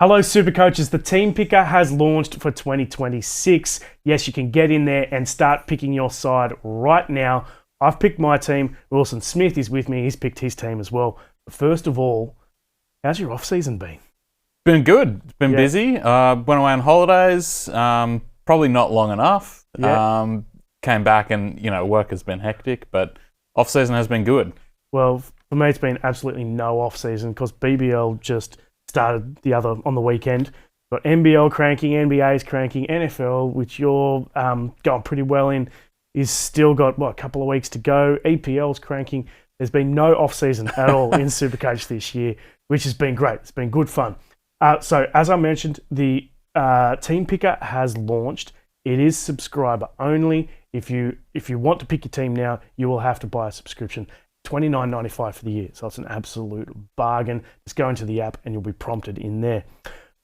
Hello, SuperCoaches. The team picker has launched for 2026. Yes, you can get in there and start picking your side right now. I've picked my team. Wilson Smith is with me. He's picked his team as well. But first of all, how's your off-season been? Been good. It's been busy. Went away on holidays. Probably not long enough. Came back and, work has been hectic, but off-season has been good. Well, for me, it's been absolutely no off-season because BBL just started on the weekend. Got NBL cranking, NBA's cranking, NFL, which you're going pretty well in, is still got, a couple of weeks to go. EPL's cranking. There's been no off-season at all in SuperCoach this year, which has been great. It's been good fun. So as I mentioned, the team picker has launched. It is subscriber only. If you want to pick your team now, you will have to buy a subscription. $29.95 for the year. So it's an absolute bargain. Just go into the app and you'll be prompted in there.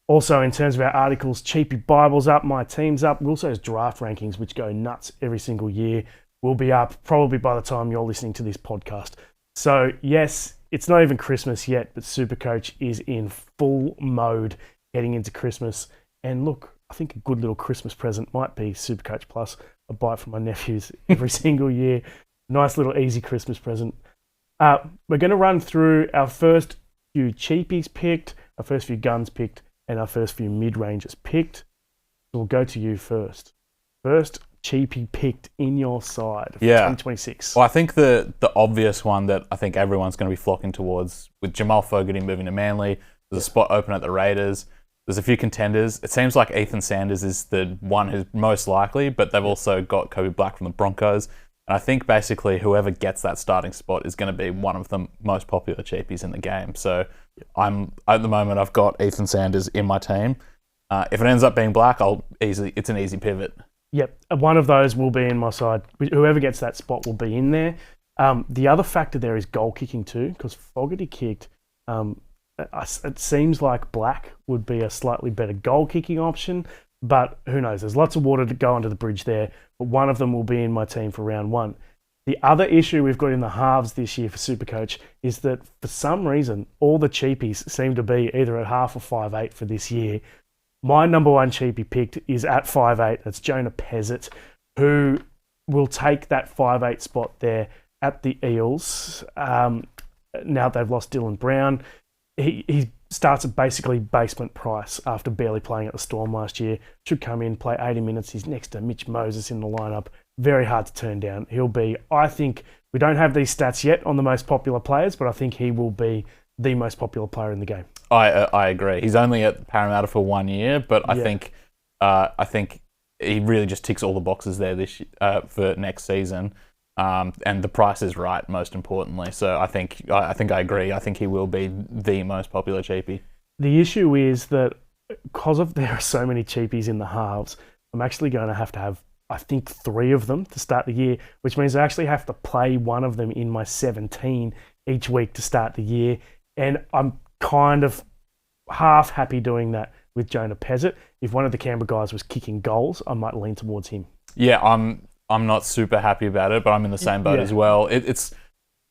Also, in terms of our articles, Cheapie Bible's up, my team's up. We also have draft rankings, which go nuts every single year. Will be up probably by the time you're listening to this podcast. So yes, it's not even Christmas yet, but SuperCoach is in full mode heading into Christmas. And look, I think a good little Christmas present might be SuperCoach Plus. I buy it for my nephews every single year. Nice little easy Christmas present. We're going to run through our first few cheapies picked, our first few guns picked, and our first few mid-rangers picked. So we'll go to you first. First cheapie picked in your side for 2026. Well, I think the obvious one that I think everyone's going to be flocking towards, with Jamal Fogarty moving to Manly, there's a spot open at the Raiders. There's a few contenders. It seems like Ethan Sanders is the one who's most likely, but they've also got Kobe Black from the Broncos. And I think basically whoever gets that starting spot is going to be one of the most popular cheapies in the game. So at the moment, I've got Ethan Sanders in my team. If it ends up being Black, it's an easy pivot. Yep, one of those will be in my side. Whoever gets that spot will be in there. The other factor there is goal kicking too, because Fogarty kicked. It seems like Black would be a slightly better goal kicking option, but who knows? There's lots of water to go under the bridge there. But one of them will be in my team for round one. The other issue we've got in the halves this year for SuperCoach is that for some reason, all the cheapies seem to be either at half or 5'8" for this year. My number one cheapie picked is at 5'8". That's Jonah Pezzett, who will take that 5'8" spot there at the Eels. Now they've lost Dylan Brown. He starts at basically basement price after barely playing at the Storm last year. Should come in, play 80 minutes. He's next to Mitch Moses in the lineup. Very hard to turn down. He'll be, I think, we don't have these stats yet on the most popular players, but I think he will be the most popular player in the game. I agree. He's only at Parramatta for 1 year, but I think he really just ticks all the boxes there this for next season. And the price is right, most importantly. So I think I agree. I think he will be the most popular cheapie. The issue is that because there are so many cheapies in the halves, I'm actually going to have, I think, 3 of them to start the year, which means I actually have to play one of them in my 17 each week to start the year. And I'm kind of half happy doing that with Jonah Pezzett. If one of the Canberra guys was kicking goals, I might lean towards him. Yeah, I'm not super happy about it, but I'm in the same boat as well. It's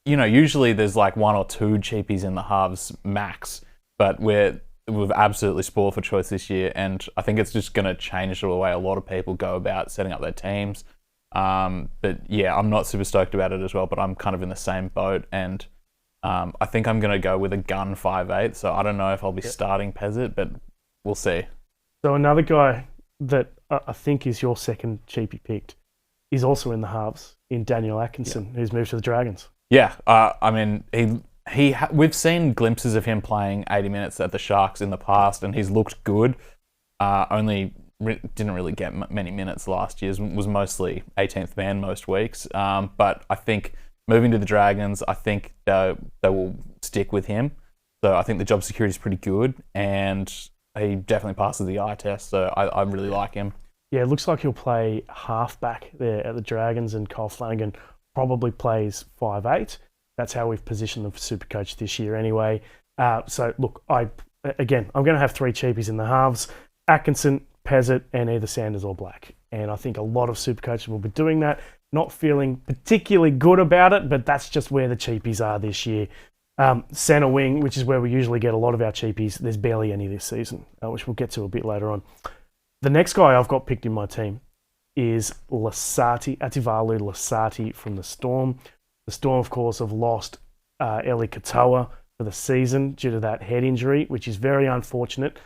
usually there's like 1 or 2 cheapies in the halves max, but we've absolutely spoiled for choice this year, and I think it's just going to change the way a lot of people go about setting up their teams. But yeah, I'm not super stoked about it as well, but I'm kind of in the same boat, and I think I'm going to go with a gun 5'8", so I don't know if I'll be starting Pezzett, but we'll see. So another guy that I think is your second cheapie picked is also in the halves in Daniel Atkinson, who's moved to the Dragons. Yeah, I mean, we've seen glimpses of him playing 80 minutes at the Sharks in the past, and he's looked good. Didn't really get many minutes last year. Was mostly 18th man most weeks. But I think moving to the Dragons, I think they will stick with him. So I think the job security is pretty good, and he definitely passes the eye test. So I really like him. Yeah, it looks like he'll play halfback there at the Dragons, and Kyle Flanagan probably plays 5'8". That's how we've positioned them for SuperCoach this year anyway. So look, I'm going to have 3 cheapies in the halves: Atkinson, Pezzett, and either Sanders or Black. And I think a lot of SuperCoaches will be doing that. Not feeling particularly good about it, but that's just where the cheapies are this year. Centre wing, which is where we usually get a lot of our cheapies, there's barely any this season, which we'll get to a bit later on. The next guy I've got picked in my team is Ativalu Lasati from the Storm. The Storm, of course, have lost Eli Katoa for the season due to that head injury, which is very unfortunate.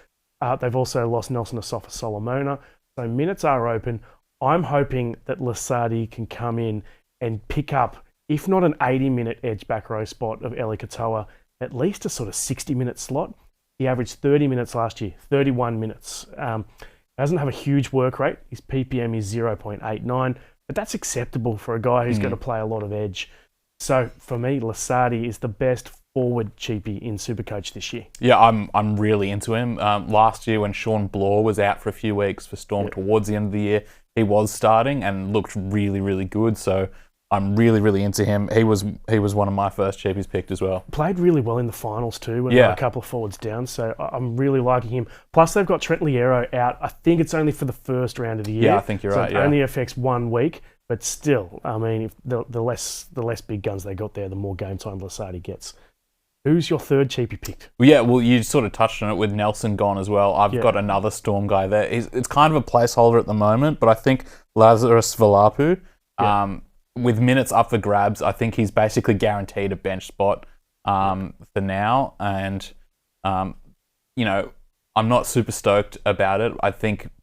They've also lost Nelson Asafa Solomona. So minutes are open. I'm hoping that Lasati can come in and pick up, if not an 80-minute edge back row spot of Eli Katoa, at least a sort of 60-minute slot. He averaged 30 minutes last year, 31 minutes. Doesn't have a huge work rate. His PPM is 0.89, but that's acceptable for a guy who's going to play a lot of edge. So for me, Lasati is the best forward cheapie in Supercoach this year. Yeah, I'm really into him. Last year when Sean Bloor was out for a few weeks for Storm towards the end of the year, he was starting and looked really, really good. So I'm really, really into him. He was one of my first cheapies picked as well. Played really well in the finals too when they were a couple of forwards down. So I'm really liking him. Plus they've got Trent Liero out. I think it's only for the first round of the year. Yeah, I think you're right. It only affects 1 week. But still, I mean, if the less big guns they got there, the more game time Lasati gets. Who's your third cheapie picked? Well, you sort of touched on it with Nelson gone as well. I've got another Storm guy there. It's kind of a placeholder at the moment, but I think Lazarus Valapu, with minutes up for grabs, I think he's basically guaranteed a bench spot for now. And, I'm not super stoked about it,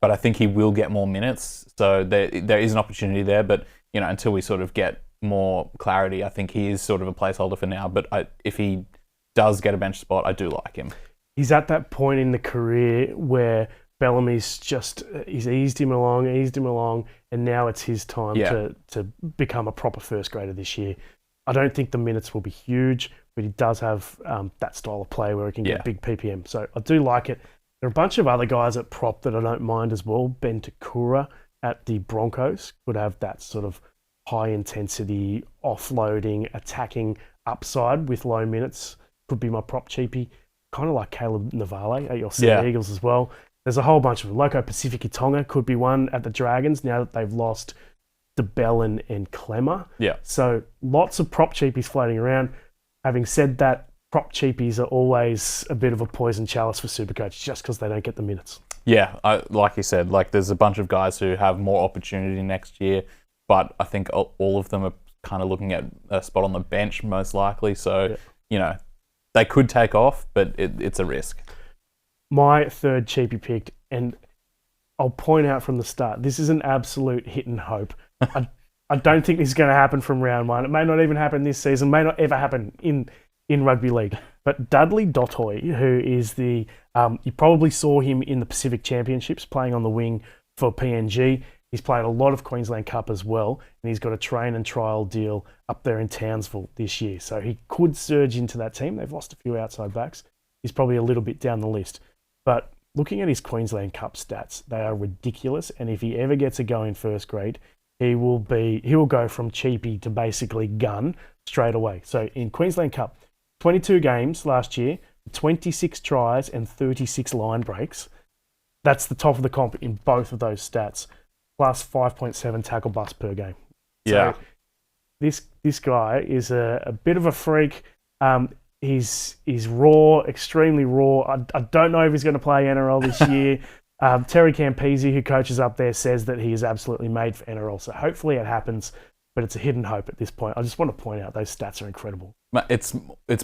but I think he will get more minutes. So there is an opportunity there, but, until we sort of get more clarity, I think he is sort of a placeholder for now. But if he does get a bench spot, I do like him. He's at that point in the career where Bellamy's he's eased him along, and now it's his time to become a proper first grader this year. I don't think the minutes will be huge, but he does have that style of play where he can get big PPM. So I do like it. There are a bunch of other guys at prop that I don't mind as well. Ben Takura at the Broncos could have that sort of high-intensity, offloading, attacking upside with low minutes. Could be my prop cheapie. Kind of like Caleb Navale at your Sea Eagles as well. There's a whole bunch of Loco Pacific Tonga could be one at the Dragons now that they've lost DeBellin and Clemmer. Yeah. So lots of prop cheapies floating around. Having said that, prop cheapies are always a bit of a poison chalice for Supercoach just because they don't get the minutes. Yeah, like you said, there's a bunch of guys who have more opportunity next year, but I think all of them are kind of looking at a spot on the bench most likely. So, they could take off, but it's a risk. My third cheapie picked, and I'll point out from the start, this is an absolute hit and hope. I don't think this is going to happen from round one. It may not even happen this season, may not ever happen in rugby league. But Dudley Dotoy, who is you probably saw him in the Pacific Championships playing on the wing for PNG. He's played a lot of Queensland Cup as well, and he's got a train and trial deal up there in Townsville this year. So he could surge into that team. They've lost a few outside backs. He's probably a little bit down the list. But looking at his Queensland Cup stats, they are ridiculous. And if he ever gets a go in first grade, he will go from cheapie to basically gun straight away. So in Queensland Cup, 22 games last year, 26 tries and 36 line breaks. That's the top of the comp in both of those stats. Plus 5.7 tackle bust per game. Yeah. So this guy is a bit of a freak. He's raw, extremely raw. I don't know if he's going to play NRL this year. Terry Campese, who coaches up there, says that he is absolutely made for NRL. So hopefully it happens, but it's a hidden hope at this point. I just want to point out those stats are incredible. It's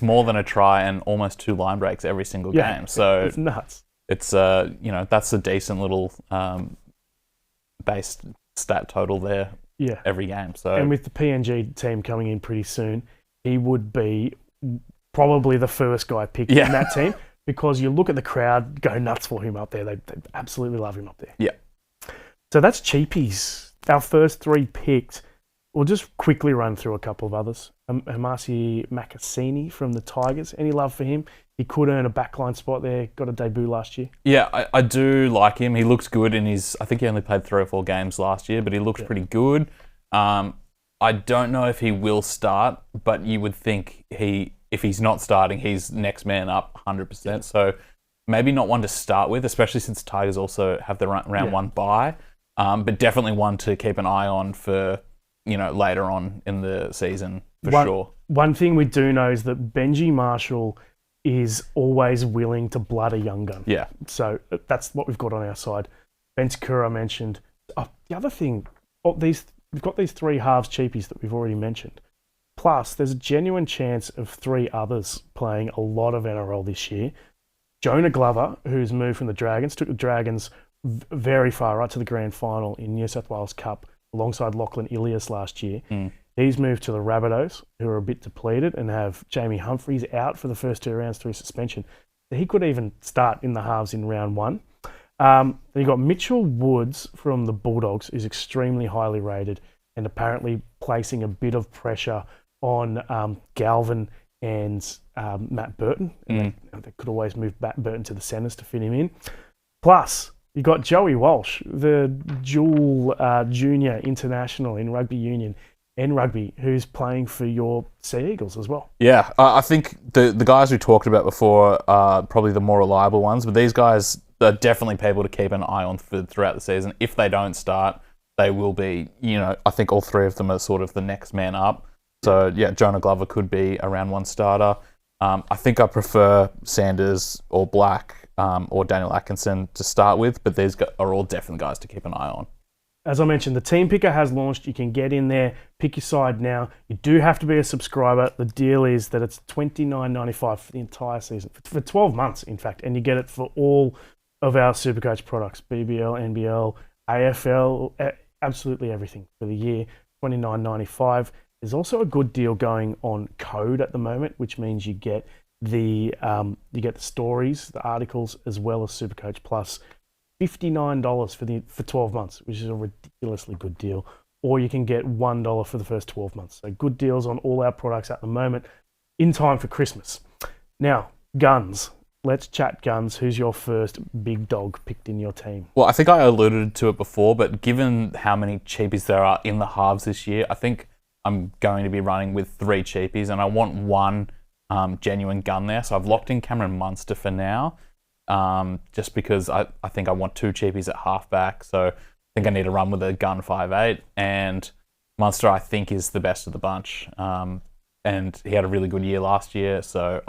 more than a try and almost 2 line breaks every single game. So it's nuts. It's that's a decent little base stat total there. Yeah. Every game. So and with the PNG team coming in pretty soon, he would be probably the first guy picked in that team because you look at the crowd go nuts for him up there. They absolutely love him up there. Yeah. So that's cheapies. Our first 3 picked. We'll just quickly run through a couple of others. Hamasi Makasini from the Tigers. Any love for him? He could earn a backline spot there. Got a debut last year. Yeah, I do like him. He looks good in his... I think he only played 3 or 4 games last year, but he looks pretty good. I don't know if he will start, but you would think if he's not starting, he's next man up 100%. Yeah. So maybe not one to start with, especially since Tigers also have the round 1 bye. But definitely one to keep an eye on for... later on in the season, for sure. one thing we do know is that Benji Marshall is always willing to blood a young gun. Yeah. So that's what we've got on our side. Ben Takura mentioned. Oh, the other thing, we've got these 3 halves cheapies that we've already mentioned. Plus, there's a genuine chance of 3 others playing a lot of NRL this year. Jonah Glover, who's moved from the Dragons, took the Dragons very far, right to the grand final in New South Wales Cup alongside Lachlan Ilias last year. He's moved to the Rabbitohs, who are a bit depleted and have Jamie Humphries out for the first 2 rounds through suspension. So he could even start in the halves in round 1. Then you've got Mitchell Woods from the Bulldogs, who's extremely highly rated and apparently placing a bit of pressure on Galvin and Matt Burton. And they could always move Matt Burton to the centres to fit him in. Plus, you've got Joey Walsh, the dual junior international in rugby union and rugby, who's playing for your Sea Eagles as well. Yeah, I think the guys we talked about before are probably the more reliable ones, but these guys are definitely people to keep an eye on throughout the season. If they don't start, they will be, I think all 3 of them are sort of the next man up. So, yeah, Jonah Glover could be a round 1 starter. I think I prefer Sanders or Black or Daniel Atkinson to start with, but these are all definitely guys to keep an eye on. As I mentioned, the Team Picker has launched. You can get in there, pick your side now. You do have to be a subscriber. The deal is that it's $29.95 for the entire season, for 12 months, in fact, and you get it for all of our SuperCoach products, BBL, NBL, AFL, absolutely everything for the year, $29.95. There's also a good deal going on Code at the moment, which means you get the stories, the articles, as well as SuperCoach Plus. $59 for 12 months, which is a ridiculously good deal. Or you can get $1 for the first 12 months. So good deals on all our products at the moment in time for Christmas. Now, guns. Let's chat guns. Who's your first big dog picked in your team? Well, I think I alluded to it before, but given how many cheapies there are in the halves this year, I think I'm going to be running with 3 cheapies, and I want 1 genuine gun there. So I've locked in Cameron Munster for now. Just because I think I want 2 cheapies at halfback, so I think I need to run with a gun 5'8", and Munster I think is the best of the bunch, and he had a really good year last year, so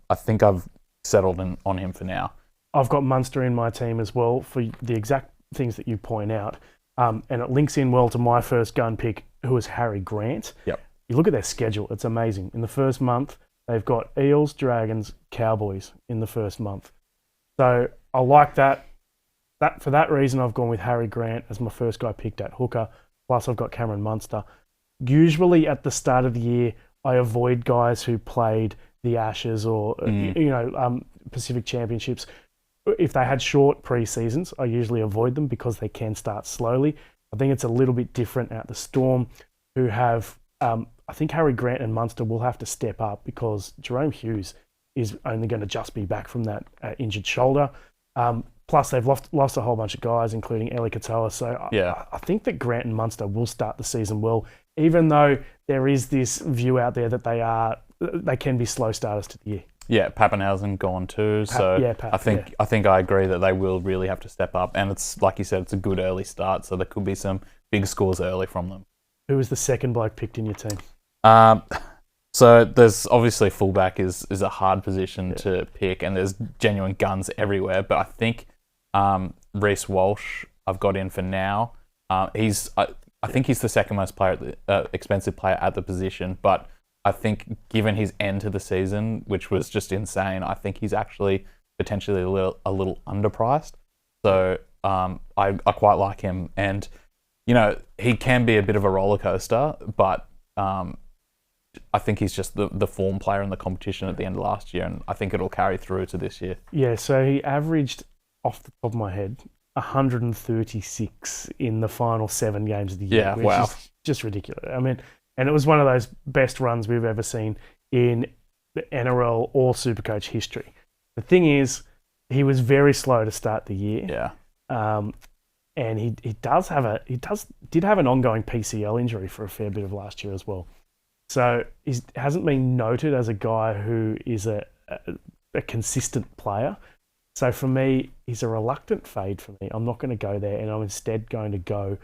I think I've settled on him for now. I've got Munster in my team as well for the exact things that you point out, and it links in well to my first gun pick, who is Harry Grant. Yep. You look at their schedule, it's amazing. In the first month, they've got Eels, Dragons, Cowboys in the first month. So I like that. For that reason, I've gone with Harry Grant as my first guy picked at hooker. Plus, I've got Cameron Munster. Usually at the start of the year, I avoid guys who played the Ashes or Pacific Championships. If they had short pre-seasons, I usually avoid them because they can start slowly. I think it's a little bit different at the Storm, who have. I think Harry Grant and Munster will have to step up because Jerome Hughes is only going to just be back from that injured shoulder. Plus, they've lost a whole bunch of guys, including Eli Katoa. So yeah. I think that Grant and Munster will start the season well, even though there is this view out there that they can be slow starters to the year. Yeah, Pappenhausen gone too. I think I agree that they will really have to step up. And it's like you said, it's a good early start, so there could be some big scores early from them. Who was the second bloke picked in your team? So there's obviously fullback is a hard position to pick, and there's genuine guns everywhere. But I think Reece Walsh I've got in for now. I think he's the second most expensive player at the position, but I think given his end to the season, which was just insane, I think he's actually potentially a little underpriced. So I quite like him, and he can be a bit of a roller coaster, but I think he's just the form player in the competition at the end of last year, and I think it'll carry through to this year. Yeah, so he averaged, off the top of my head, 136 in the final 7 games of the year. Yeah, which wow. is just ridiculous. I mean, and it was one of those best runs we've ever seen in the NRL or SuperCoach history. The thing is, he was very slow to start the year. Yeah. And he did have an ongoing PCL injury for a fair bit of last year as well. So he hasn't been noted as a guy who is a consistent player. So for me, he's a reluctant fade for me. I'm not going to go there, and I'm instead going to go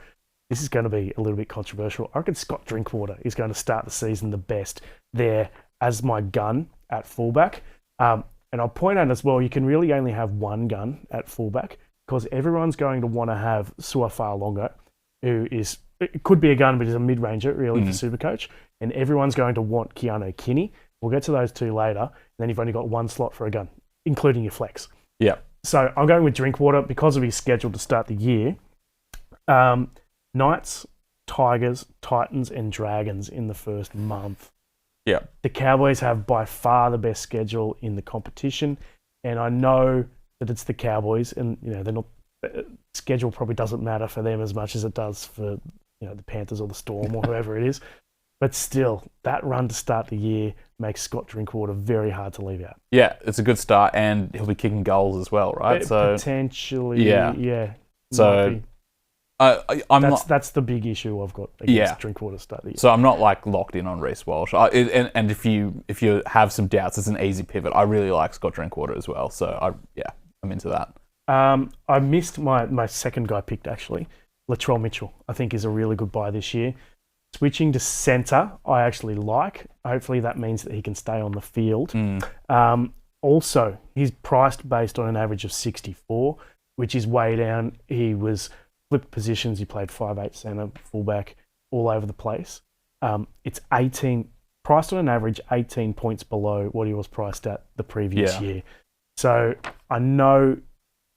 this is going to be a little bit controversial. I reckon Scott Drinkwater is going to start the season the best there as my gun at fullback. And I'll point out as well, you can really only have one gun at fullback because everyone's going to want to have Suafa'alonga, who is, it could be a gun, but is a mid-ranger really for Supercoach. And everyone's going to want Keanu Kinney. We'll get to those two later. And then you've only got one slot for a gun, including your flex. Yeah. So I'm going with Drinkwater because of his schedule to start the year. Knights, Tigers, Titans, and Dragons in the first month. Yeah. The Cowboys have by far the best schedule in the competition. And I know that it's the Cowboys, and they're not. Schedule probably doesn't matter for them as much as it does for the Panthers or the Storm or whoever it is. But still, that run to start the year makes Scott Drinkwater very hard to leave out. Yeah, it's a good start, and he'll be kicking goals as well, right? So potentially, yeah. So that's the big issue I've got against Drinkwater start the year. So I'm not locked in on Reece Walsh. And if you have some doubts, it's an easy pivot. I really like Scott Drinkwater as well. So I'm into that. I missed my second guy picked actually. Latrell Mitchell, I think, is a really good buy this year. Switching to centre, I actually like. Hopefully that means that he can stay on the field. Also, he's priced based on an average of 64, which is way down. He was flipped positions. He played 5'8" centre, fullback, all over the place. It's priced on an average 18 points below what he was priced at the previous year. So I know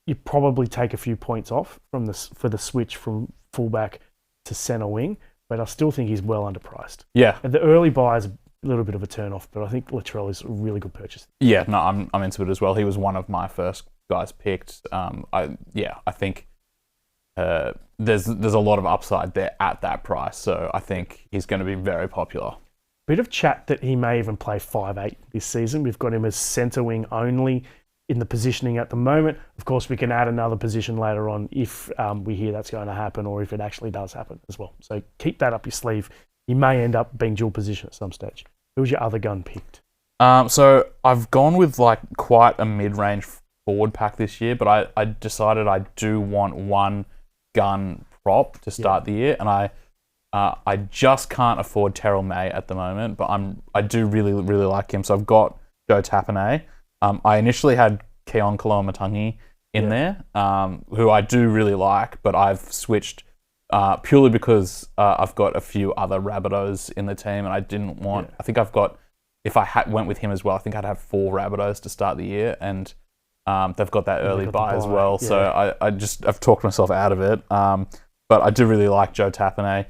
you probably take a few points off for the switch from fullback to centre wing, but I still think he's well underpriced. Yeah. And the early buy is a little bit of a turn-off, but I think Latrell is a really good purchase. Yeah, no, I'm into it as well. He was one of my first guys picked. I think there's a lot of upside there at that price, so I think he's going to be very popular. Bit of chat that he may even play 5'8" this season. We've got him as centre wing only in the positioning at the moment. Of course, we can add another position later on if we hear that's going to happen or if it actually does happen as well. So keep that up your sleeve. He may end up being dual position at some stage. Who's your other gun picked? So I've gone with quite a mid-range forward pack this year, but I decided I do want one gun prop to start the year, and I just can't afford Terrell May at the moment, but I do really, really like him. So I've got Joe Tapine. I initially had Keon Koloamatangi in there, who I do really like, but I've switched purely because I've got a few other Rabbitohs in the team, and I didn't want. I think I've got. If I went with him as well, I think I'd have 4 Rabbitohs to start the year, and they've got that early buy as well. Yeah. So I've talked myself out of it. But I do really like Joe Tapine.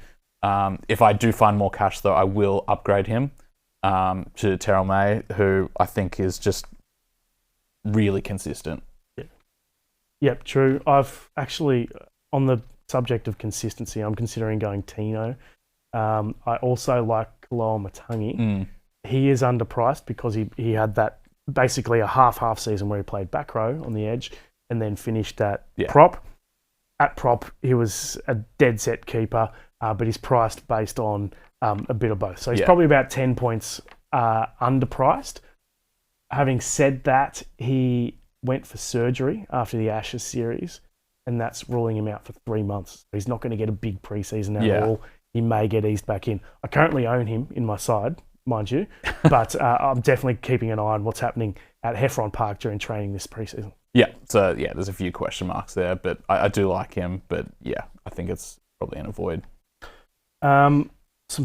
If I do find more cash, though, I will upgrade him to Terrell May, who I think is just really consistent. Yep, true. I've actually, on the subject of consistency, I'm considering going Tino. I also like Koloamatangi. He is underpriced because he had that basically a half season where he played back row on the edge and then finished at prop. At prop, he was a dead set keeper, but he's priced based on a bit of both. So he's probably about 10 points underpriced. Having said that, he went for surgery after the Ashes series, and that's ruling him out for 3 months. He's not going to get a big preseason at all. He may get eased back in. I currently own him in my side, mind you, but I'm definitely keeping an eye on what's happening at Heffron Park during training this preseason. Yeah, so there's a few question marks there, but I do like him, but I think it's probably an avoid. Some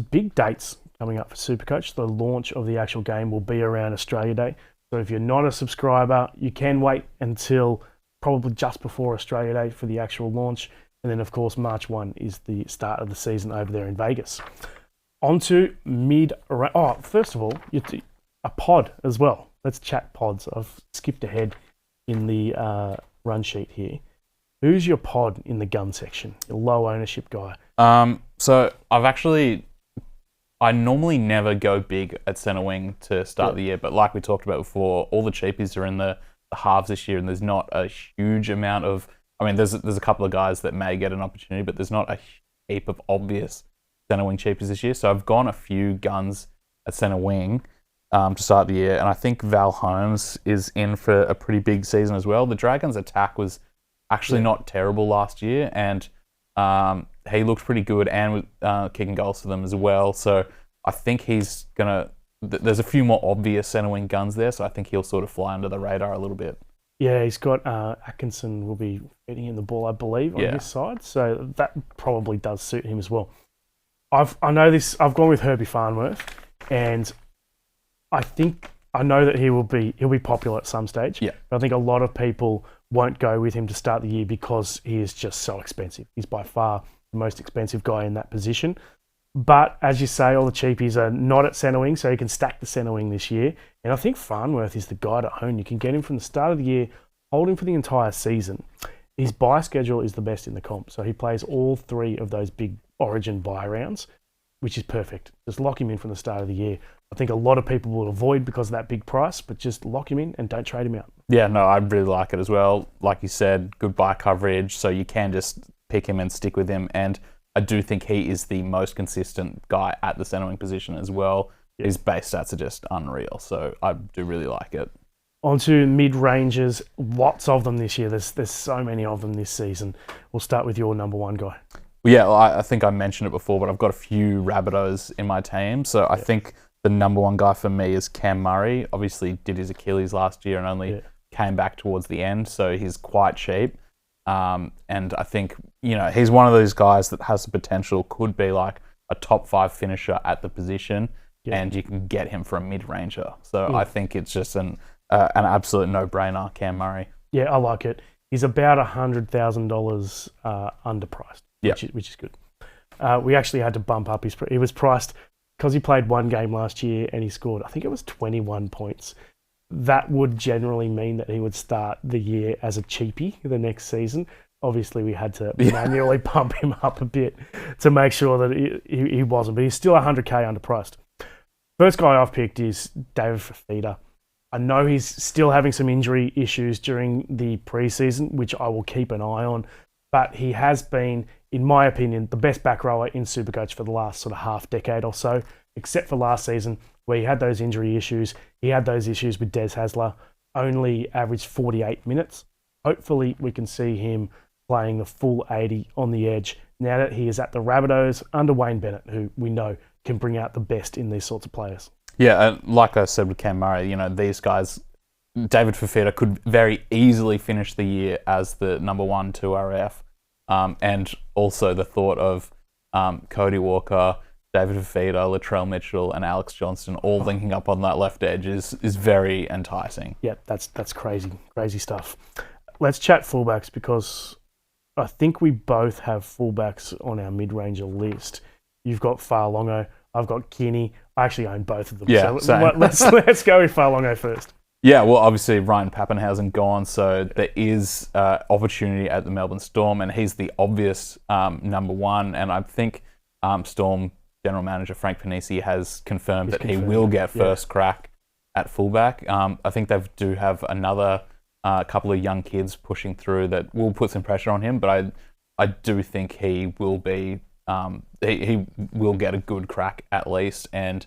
big dates coming up for SuperCoach. The launch of the actual game will be around Australia Day. So if you're not a subscriber, you can wait until probably just before Australia Day for the actual launch. And then, of course, March 1 is the start of the season over there in Vegas. On to first of all, a pod as well. Let's chat pods. I've skipped ahead in the run sheet here. Who's your pod in the gun section? Your low ownership guy. So I normally never go big at centre wing to start the year, but like we talked about before, all the cheapies are in the halves this year, and there's not a huge amount of. I mean, there's a couple of guys that may get an opportunity, but there's not a heap of obvious centre wing cheapies this year. So I've gone a few guns at centre wing to start the year, and I think Val Holmes is in for a pretty big season as well. The Dragons' attack was actually not terrible last year, and He looked pretty good and kicking goals for them as well. So I think he's gonna. There's a few more obvious centre wing guns there, so I think he'll sort of fly under the radar a little bit. Yeah, he's got Atkinson will be feeding him the ball, I believe, on his side. So that probably does suit him as well. I know this. I've gone with Herbie Farnworth, and I know that he'll be popular at some stage. Yeah. But I think a lot of people won't go with him to start the year because he is just so expensive. He's by far the most expensive guy in that position. But as you say, all the cheapies are not at centre wing, so you can stack the centre wing this year. And I think Farnworth is the guy to own. You can get him from the start of the year, hold him for the entire season. His bye schedule is the best in the comp, so he plays all 3 of those big Origin bye rounds, which is perfect. Just lock him in from the start of the year. I think a lot of people will avoid because of that big price, but just lock him in and don't trade him out. Yeah, no, I really like it as well. Like you said, good buy coverage, so you can just pick him and stick with him. And I do think he is the most consistent guy at the centre wing position as well. Yep. His base stats are just unreal, so I do really like it. On to mid-rangers, lots of them this year. There's so many of them this season. We'll start with your number 1 guy. Well, yeah, I think I mentioned it before, but I've got a few Rabbitohs in my team, so I think the number 1 guy for me is Cam Murray. Obviously did his Achilles last year and only came back towards the end, so he's quite cheap. And I think, he's one of those guys that has the potential, could be like a top 5 finisher at the position, and you can get him for a mid-ranger. So I think it's just an absolute no-brainer, Cam Murray. Yeah, I like it. He's about $100,000 underpriced, which is good. We actually had to bump up he was priced because he played 1 game last year and he scored, I think it was 21 points. That would generally mean that he would start the year as a cheapie the next season. Obviously, we had to manually pump him up a bit to make sure that he wasn't, but he's still 100K underpriced. First guy I've picked is David Fifita. I know he's still having some injury issues during the preseason, which I will keep an eye on, but he has been, in my opinion, the best back rower in SuperCoach for the last sort of half decade or so, except for last season where he had those injury issues. He had those issues with Des Hasler, only averaged 48 minutes. Hopefully we can see him playing the full 80 on the edge now that he is at the Rabbitohs under Wayne Bennett, who we know can bring out the best in these sorts of players. Yeah, like I said with Cam Murray, these guys, David Fifita could very easily finish the year as the number 1 2RF. And also the thought of Cody Walker, David Fifita, Latrell Mitchell, and Alex Johnston all linking up on that left edge is very enticing. Yeah, that's crazy stuff. Let's chat fullbacks because I think we both have fullbacks on our mid-ranger list. You've got Farlongo, I've got Kinney. I actually own both of them. Yeah, so let's go with Farlongo first. Yeah, well, obviously Ryan Pappenhausen gone, so there is opportunity at the Melbourne Storm, and he's the obvious number 1. And I think Storm General Manager Frank Panisi has confirmed he will get first crack at fullback. I think they do have another couple of young kids pushing through that will put some pressure on him, but I do think he will be he will get a good crack at least, and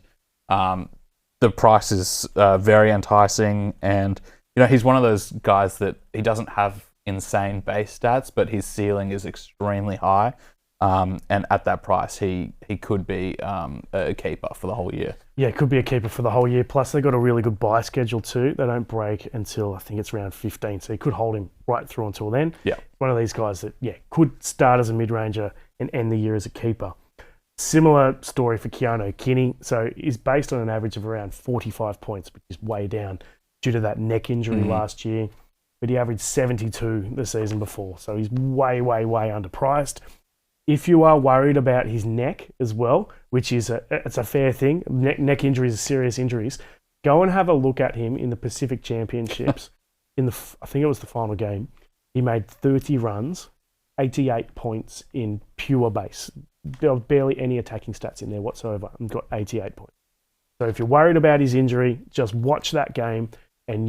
the price is very enticing, and he's one of those guys that he doesn't have insane base stats, but his ceiling is extremely high. And at that price, he could be a keeper for the whole year. Yeah, it could be a keeper for the whole year. Plus, they've got a really good buy schedule too. They don't break until I think it's round 15, so you could hold him right through until then. Yeah, one of these guys that could start as a mid-ranger and end the year as a keeper. Similar story for Keanu Kinney. So he's based on an average of around 45 points, which is way down due to that neck injury last year. But he averaged 72 the season before, so he's way underpriced. If you are worried about his neck as well, which is it's a fair thing, neck injuries are serious injuries, go and have a look at him in the Pacific Championships. I think it was the final game. He made 30 runs, 88 points in pure base. There was barely any attacking stats in there whatsoever, and got 88 points. So if you're worried about his injury, just watch that game, and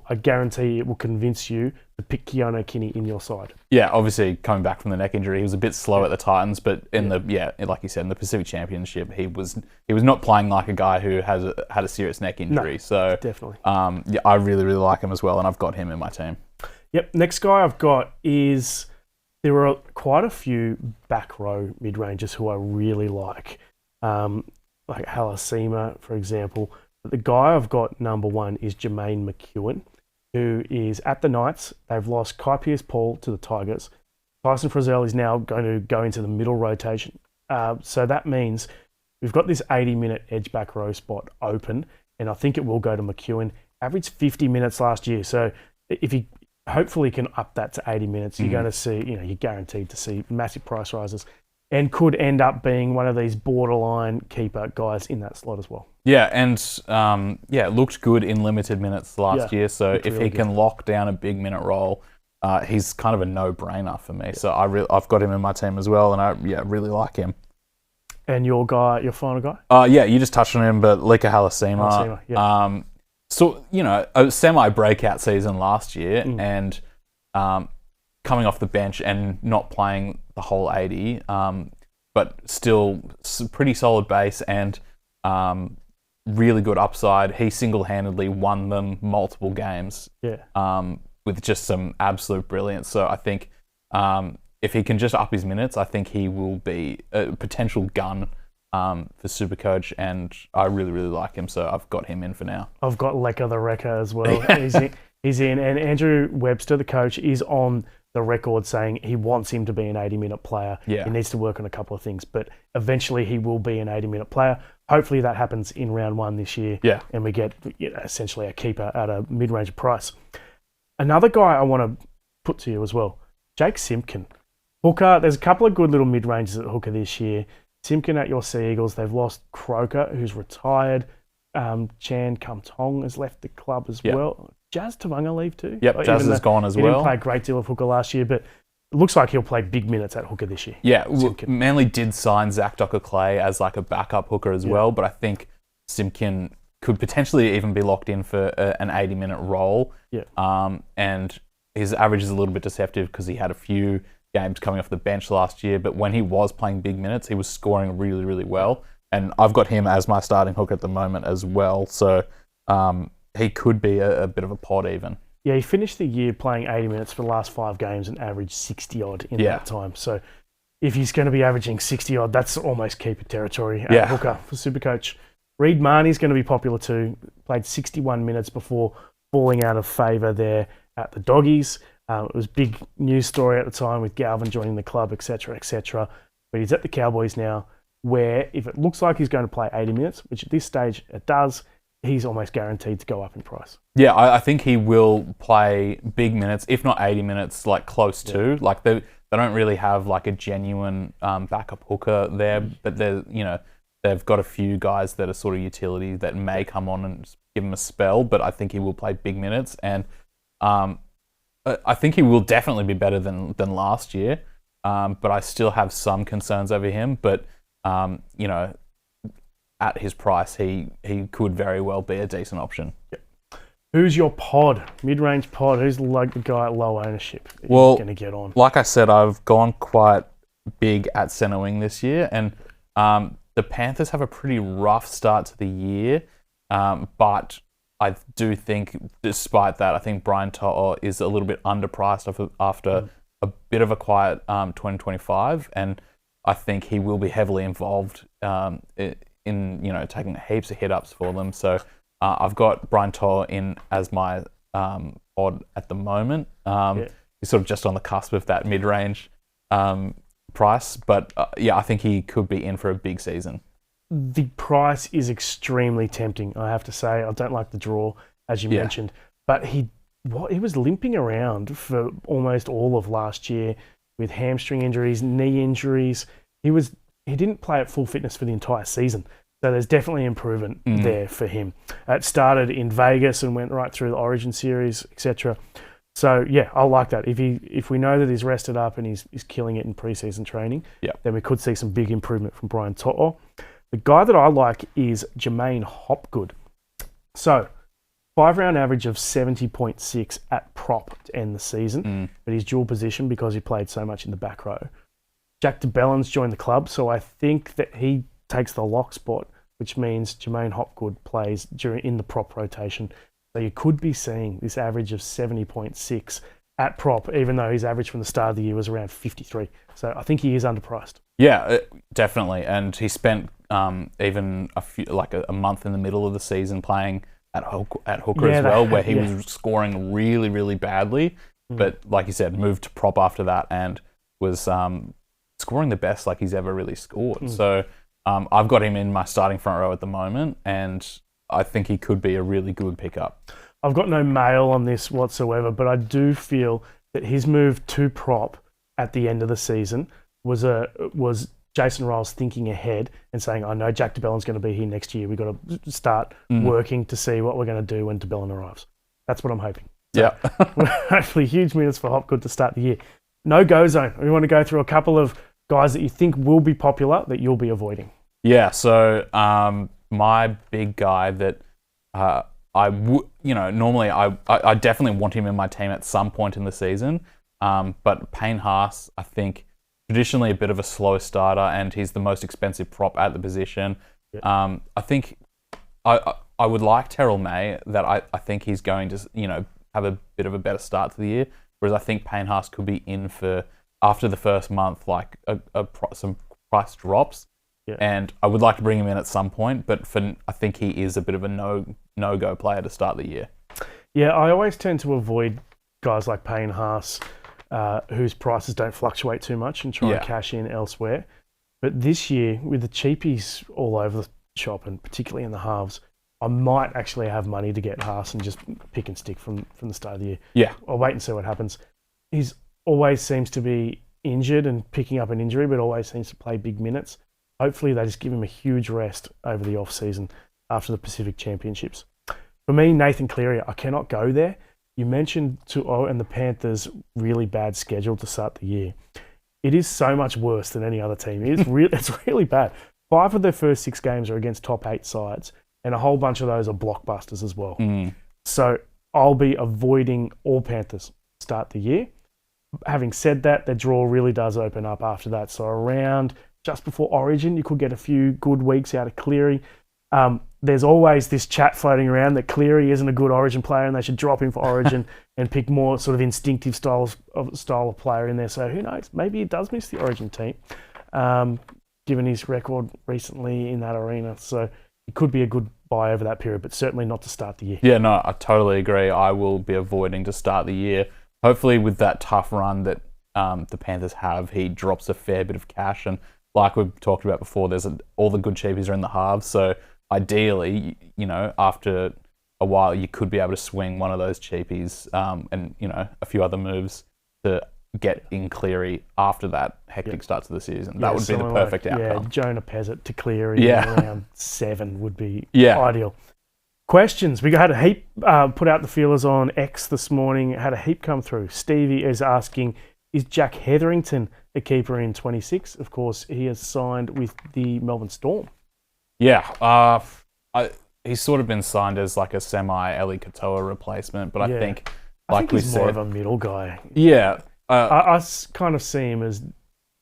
I guarantee it will convince you to pick Keanu Kinney in your side. Yeah, obviously coming back from the neck injury, he was a bit slow at the Titans, but like you said, in the Pacific Championship, he was not playing like a guy who had a serious neck injury. No, so definitely. I really like him as well, and I've got him in my team. Yep. Next guy I've got is There are quite a few back row mid-rangers who I really like Halasima, for example. But the guy I've got number one is Jermaine McEwen, who is at the Knights. They've lost Kai Pearce-Paul to the Tigers. Tyson Frizell is now going to go into the middle rotation. So that means we've got this 80-minute edge back row spot open, and I think it will go to McEwen. Averaged 50 minutes last year. So if he hopefully can up that to 80 minutes, you're going to see, you're guaranteed to see massive price rises, and could end up being one of these borderline keeper guys in that slot as well. Yeah, and it looked good in limited minutes last year. So if he can lock down a big minute role, he's kind of a no-brainer for me. Yeah. So I've got him in my team as well, and I really like him. And your final guy? You just touched on him, but Lika Halasima. So, a semi-breakout season last year, and coming off the bench and not playing the whole 80, but still pretty solid base and really good upside. He single-handedly won them multiple games with just some absolute brilliance. So I think if he can just up his minutes, I think he will be a potential gun for Supercoach, and I really, really like him, so I've got him in for now. I've got Leka the Wrecker as well. He's in, and Andrew Webster, the coach, is on the record saying he wants him to be an 80-minute player. Yeah. He needs to work on a couple of things, but eventually he will be an 80-minute player. Hopefully that happens in round one this year, and we get essentially a keeper at a mid-range price. Another guy I want to put to you as well, Jake Simpkin. Hooker, there's a couple of good little mid-ranges at hooker this year. Simpkin at your Sea Eagles. They've lost Croker, who's retired. Chan Kum Tong has left the club as well. Jazz Tavanga leave too? Yep, Jazz has gone as well. He didn't play a great deal of hooker last year, but it looks like he'll play big minutes at hooker this year. Yeah, Manly did sign Zach Docker-Clay as like a backup hooker as well, but I think Simpkin could potentially even be locked in for an 80-minute role. Yeah. And his average is a little bit deceptive because he had a few games coming off the bench last year, but when he was playing big minutes, he was scoring really, really well. And I've got him as my starting hooker at the moment as well. So he could be a bit of a pod even. Yeah, he finished the year playing 80 minutes for the last 5 games and averaged 60-odd in that time. So if he's going to be averaging 60-odd, that's almost keeper territory at hooker for Supercoach. Reid Marnie's going to be popular too. Played 61 minutes before falling out of favour there at the Doggies. It was a big news story at the time with Galvin joining the club, etc., etc. But he's at the Cowboys now, where if it looks like he's going to play 80 minutes, which at this stage it does, he's almost guaranteed to go up in price. Yeah, I think he will play big minutes, if not 80 minutes, like close to. Like they don't really have like a genuine backup hooker there, but they've got a few guys that are sort of utility that may come on and give him a spell, but I think he will play big minutes, and I think he will definitely be better than last year, but I still have some concerns over him. But at his price, he could very well be a decent option. Yep. Who's your pod, mid-range pod? Who's like the guy at low ownership that you're going to get on? Like I said, I've gone quite big at centre wing this year, and the Panthers have a pretty rough start to the year, but I do think, despite that, I think Brian To'o is a little bit underpriced after a bit of a quiet 2025, and I think he will be heavily involved in taking heaps of hit-ups for them. So I've got Brian To'o in as my pod at the moment. He's sort of just on the cusp of that mid-range price, but I think he could be in for a big season. The price is extremely tempting, I have to say. I don't like the draw, as you mentioned, but he was limping around for almost all of last year with hamstring injuries, knee injuries. He didn't play at full fitness for the entire season, so there's definitely improvement there for him. It started in Vegas and went right through the Origin series, etc. So I like that. If we know that he's rested up and he's killing it in preseason training, then we could see some big improvement from Brian To'o. The guy that I like is Jermaine Hopgood. So, 5-round average of 70.6 at prop to end the season, but he's dual position because he played so much in the back row. Jack DeBellin's joined the club, so I think that he takes the lock spot, which means Jermaine Hopgood plays in the prop rotation. So you could be seeing this average of 70.6 Mm. at prop, even though his average from the start of the year was around 53. So I think he is underpriced. Yeah, definitely. And he spent even a month in the middle of the season playing at hooker as well, where he was scoring really, really badly. But like you said, moved to prop after that and was scoring the best like he's ever really scored. So I've got him in my starting front row at the moment, and I think he could be a really good pickup. I've got no mail on this whatsoever, but I do feel that his move to prop at the end of the season was Jason Ryles thinking ahead and saying, I know Jack de Belin's going to be here next year. We've got to start working to see what we're going to do when de Belin arrives. That's what I'm hoping. So, hopefully huge minutes for Hopgood to start the year. No go zone. We want to go through a couple of guys that you think will be popular that you'll be avoiding. Yeah, so my big guy that normally I definitely want him in my team at some point in the season. But Payne Haas, I think, traditionally a bit of a slow starter, and he's the most expensive prop at the position. I think I would like Terrell May, that I think he's going to have a bit of a better start to the year, whereas I think Payne Haas could be in for, after the first month, like some price drops. Yeah. And I would like to bring him in at some point, but I think he is a bit of a no-go player to start the year. Yeah, I always tend to avoid guys like Payne Haas, whose prices don't fluctuate too much, and try and cash in elsewhere. But this year, with the cheapies all over the shop, and particularly in the halves, I might actually have money to get Haas and just pick and stick from the start of the year. Yeah. I'll wait and see what happens. He's always seems to be injured and picking up an injury, but always seems to play big minutes. Hopefully they just give him a huge rest over the off-season after the Pacific Championships. For me, Nathan Cleary, I cannot go there. You mentioned and the Panthers' really bad schedule to start the year. It is so much worse than any other team. It's really bad. 5 of their first 6 games are against top 8 sides, and a whole bunch of those are blockbusters as well. So I'll be avoiding all Panthers to start the year. Having said that, their draw really does open up after that. So around just before Origin, you could get a few good weeks out of Cleary. There's always this chat floating around that Cleary isn't a good Origin player and they should drop him for Origin and pick more sort of instinctive style of player in there. So who knows? Maybe he does miss the Origin team, given his record recently in that arena. So it could be a good buy over that period, but certainly not to start the year. Yeah, no, I totally agree. I will be avoiding to start the year. Hopefully with that tough run that the Panthers have, he drops a fair bit of cash. And like we've talked about before, all the good cheapies are in the halves. So ideally, after a while, you could be able to swing one of those cheapies and, a few other moves to get in Cleary after that hectic start to the season. That would be the perfect outcome. Yeah, Jonah Pezzett to Cleary around 7 would be ideal. Questions. We had a heap put out the feelers on X this morning. Had a heap come through. Stevie is asking, is Jack Hetherington a keeper in 26? Of course, he has signed with the Melbourne Storm. Yeah. He's sort of been signed as like a semi-Eli Katoa replacement, but I think he's more of a middle guy. Yeah. I kind of see him as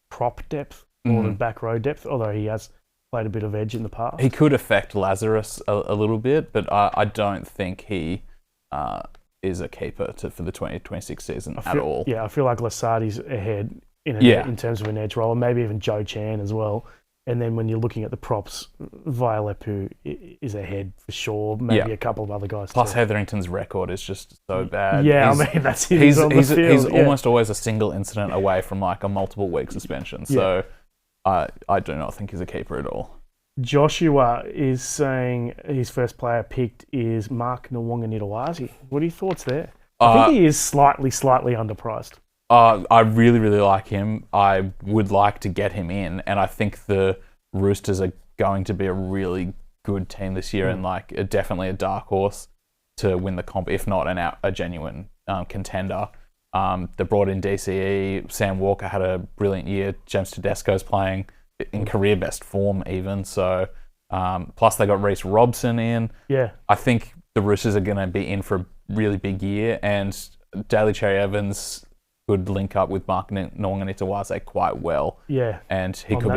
prop depth more than back row depth, although he has played a bit of edge in the past. He could affect Lazarus a little bit, but I don't think he is a keeper for the 2026 season at all. Yeah, I feel like Lasardi's ahead in terms of an edge role, and maybe even Joe Chan as well. And then when you're looking at the props, Vailepu is ahead for sure. Maybe a couple of other guys Plus too. Hetherington's record is just so bad. Yeah, that's him. He's almost always a single incident away from like a multiple week suspension. So I do not think he's a keeper at all. Joshua is saying his first player picked is Mark Nwonga-Nitawazi. What are your thoughts there? I think he is slightly underpriced. I really, really like him. I would like to get him in, and I think the Roosters are going to be a really good team this year and definitely a dark horse to win the comp, if not a genuine contender. They brought in DCE. Sam Walker had a brilliant year. James Tedesco's playing in career best form even. So, plus they got Reece Robson in. Yeah. I think the Roosters are going to be in for a really big year, and Daly Cherry Evans could link up with Mark Nwonga-Nitawazi quite well. Yeah. And he could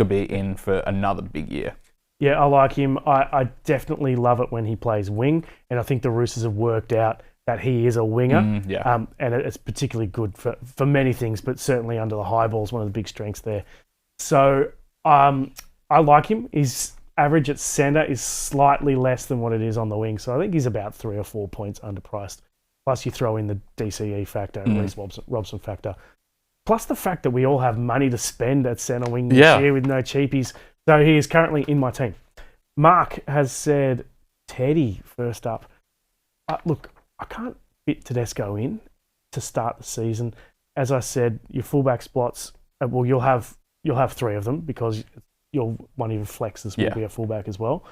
be in for another big year. Yeah, I like him. I definitely love it when he plays wing, and I think the Roosters have worked out that he is a winger. And it's particularly good for many things, but certainly under the high ball is one of the big strengths there. So I like him. His average at centre is slightly less than what it is on the wing. So I think he's about 3 or 4 points underpriced. Plus you throw in the DCE factor and Reece Robson factor. Plus the fact that we all have money to spend at centre wing this year with no cheapies. So he is currently in my team. Mark has said Teddy first up. Look, I can't fit Tedesco in to start the season. As I said, your fullback spots, well, you'll have 3 of them because one of your flexes will be a fullback as well.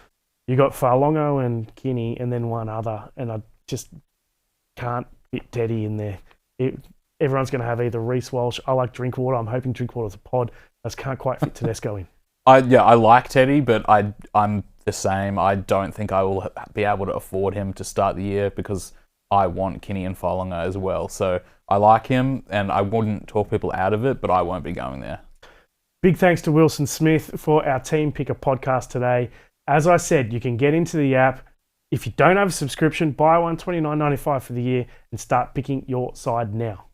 You got Farlongo and Kinney and then one other, and I just can't fit Teddy in there. Everyone's going to have either Reece Walsh. I like Drinkwater. I'm hoping Drinkwater's a pod. I just can't quite fit Tedesco in. I like Teddy, but I'm the same. I don't think I will be able to afford him to start the year because I want Kinney and Farlongo as well. So I like him, and I wouldn't talk people out of it, but I won't be going there. Big thanks to Wilson Smith for our Team Picker podcast today. As I said, you can get into the app. If you don't have a subscription, buy one, $29.95 for the year, and start picking your side now.